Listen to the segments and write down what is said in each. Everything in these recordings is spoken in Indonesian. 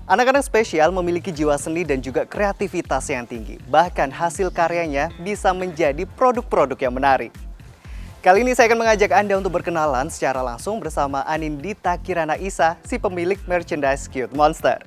Anak-anak spesial memiliki jiwa seni dan juga kreativitas yang tinggi. Bahkan hasil karyanya bisa menjadi produk-produk yang menarik. Kali ini saya akan mengajak Anda untuk berkenalan secara langsung bersama Anindita Kirana Isa, si pemilik merchandise Cute Monster.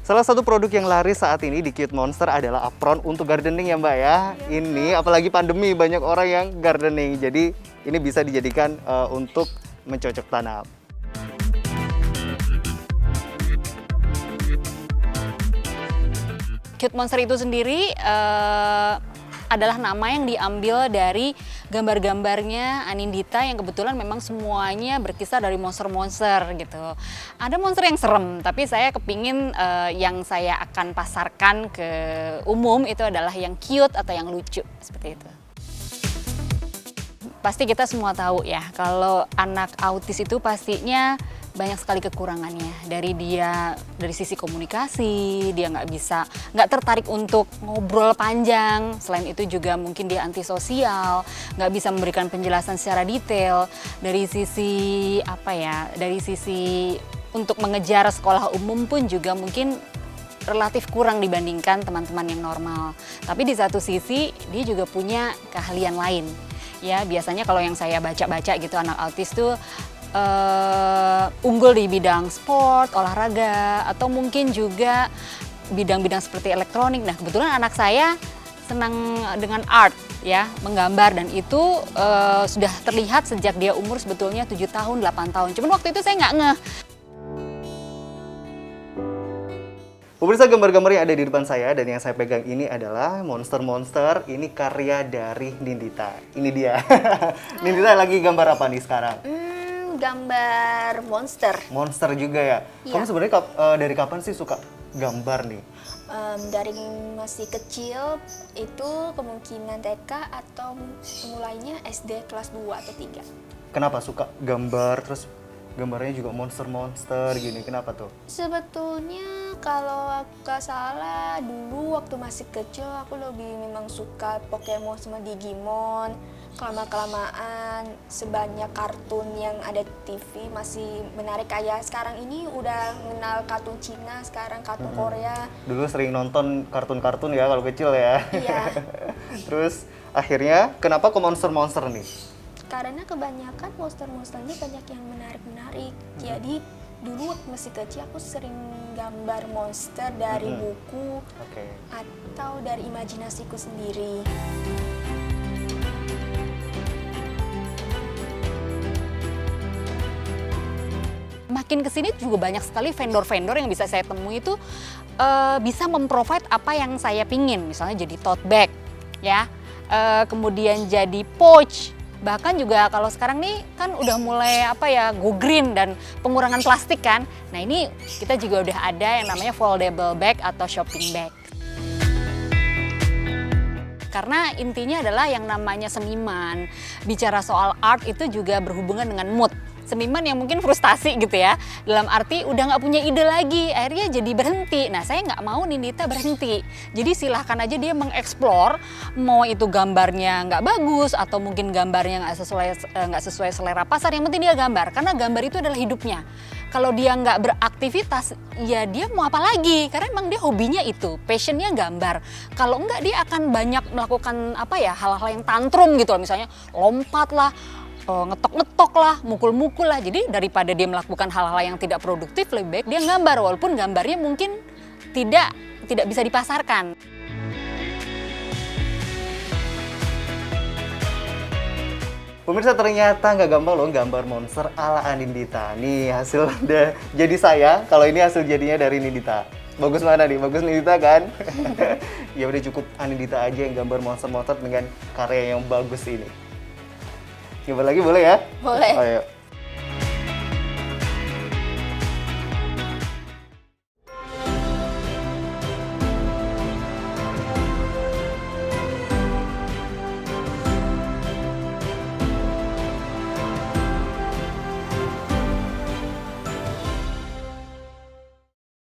Salah satu produk yang laris saat ini di Cute Monster adalah apron untuk gardening ya Mbak ya. Ini apalagi pandemi banyak orang yang gardening. Jadi ini bisa dijadikan untuk mencocok tanam. Cute Monster itu sendiri adalah nama yang diambil dari gambar-gambarnya Anindita yang kebetulan memang semuanya berkisar dari monster-monster gitu. Ada monster yang serem, tapi saya kepingin yang saya akan pasarkan ke umum itu adalah yang cute atau yang lucu, seperti itu. Pasti kita semua tahu ya, kalau anak autis itu pastinya banyak sekali kekurangannya. Dari sisi komunikasi, dia nggak tertarik untuk ngobrol panjang. Selain itu juga mungkin dia antisosial, nggak bisa memberikan penjelasan secara detail. Dari sisi untuk mengejar sekolah umum pun juga mungkin relatif kurang dibandingkan teman-teman yang normal. Tapi di satu sisi dia juga punya keahlian lain. Ya, biasanya kalau yang saya baca-baca gitu anak autis tuh unggul di bidang sport, olahraga, atau mungkin juga bidang-bidang seperti elektronik. Nah, kebetulan anak saya senang dengan art, ya, menggambar, dan itu sudah terlihat sejak dia umur sebetulnya 7 tahun, 8 tahun. Cuman waktu itu saya nggak ngeh. Pemirsa, gambar-gambar yang ada di depan saya dan yang saya pegang ini adalah monster-monster. Ini karya dari Nindita. Ini dia. Nindita lagi gambar apa nih sekarang? Gambar monster. Monster juga ya? Iya. Kamu sebenarnya dari kapan sih suka gambar nih? Dari masih kecil itu kemungkinan TK atau mulainya SD kelas 2 atau 3. Kenapa suka gambar terus gambarnya juga monster-monster gini? Kenapa tuh? Sebetulnya kalau aku gak salah dulu waktu masih kecil aku lebih memang suka Pokemon sama Digimon. Kelama-kelamaan sebanyak kartun yang ada di TV masih menarik. Kayak sekarang ini udah mengenal kartun Cina, sekarang kartun Korea. Dulu sering nonton kartun-kartun ya kalau kecil ya. Iya. Terus akhirnya kenapa ke monster-monster nih? Karena kebanyakan monster-monsternya banyak yang menarik-menarik. Jadi dulu masih kecil aku sering gambar monster dari buku atau dari imajinasiku sendiri. Makin kesini juga banyak sekali vendor-vendor yang bisa saya temui itu bisa memprovide apa yang saya pingin. Misalnya jadi tote bag, ya, kemudian jadi pouch. Bahkan juga kalau sekarang nih kan udah mulai go green dan pengurangan plastik kan. Nah, ini kita juga udah ada yang namanya foldable bag atau shopping bag. Karena intinya adalah yang namanya seniman, bicara soal art itu juga berhubungan dengan mood. Seniman yang mungkin frustasi gitu ya, dalam arti udah nggak punya ide lagi, akhirnya jadi berhenti. Nah, saya nggak mau Nindita berhenti. Jadi silahkan aja dia mengeksplor, mau itu gambarnya nggak bagus atau mungkin gambarnya nggak sesuai selera pasar. Yang penting dia gambar, karena gambar itu adalah hidupnya. Kalau dia nggak beraktivitas, ya dia mau apa lagi? Karena emang dia hobinya itu, passionnya gambar. Kalau enggak, dia akan banyak melakukan hal-hal yang tantrum gitu, misalnya lompat lah, ngetok-ngetok lah, mukul-mukul lah. Jadi daripada dia melakukan hal-hal yang tidak produktif, lebih baik dia gambar, walaupun gambarnya mungkin tidak bisa dipasarkan. Pemirsa, ternyata nggak gampang loh gambar monster ala Anindita. Nih hasil udah jadi saya, kalau ini hasil jadinya dari Nindita. Bagus mana nih? Bagus Nindita kan? Ya udah, cukup Anindita aja yang gambar monster-monster dengan karya yang bagus ini. Gambar lagi boleh ya? Boleh. Ayo.